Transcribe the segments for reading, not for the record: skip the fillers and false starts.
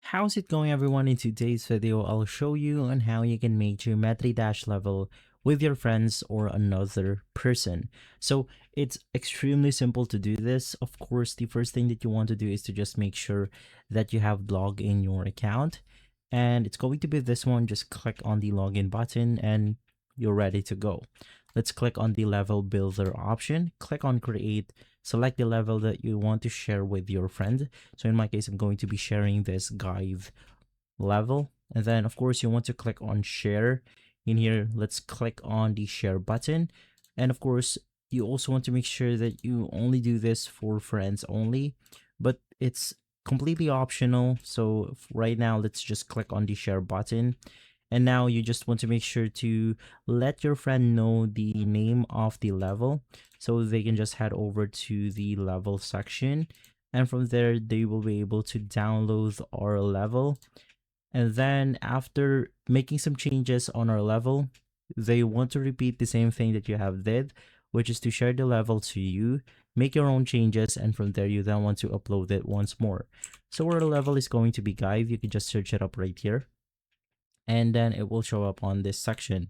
How's it going, everyone? In today's video, I'll show you on how you can make geometry dash level with your friends or another person. So it's extremely simple to do this. Of course, the first thing that you want to do is to just make sure that you have log in your account, and it's going to be this one. Just click on the login button and you're ready to go. Let's click on the level builder option, click on create, select the level that you want to share with your friend. So in my case, I'm going to be sharing this guide level. And then of course you want to click on share. In here, let's click on the share button. And of course, you also want to make sure that you only do this for friends only, but it's completely optional. So right now, let's just click on the share button. And now you just want to make sure to let your friend know the name of the level, so they can just head over to the level section. And from there, they will be able to download our level. And then after making some changes on our level, they want to repeat the same thing that you have did, which is to share the level to you, make your own changes, and from there you then want to upload it once more. So our level is going to be guide. You can just search it up right here, and then it will show up on this section.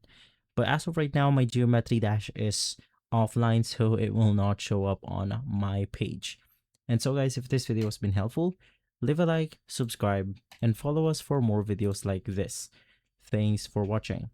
But as of right now, my geometry dash is offline, so it will not show up on my page. And so guys, if this video has been helpful, leave a like, subscribe, and follow us for more videos like this. Thanks for watching.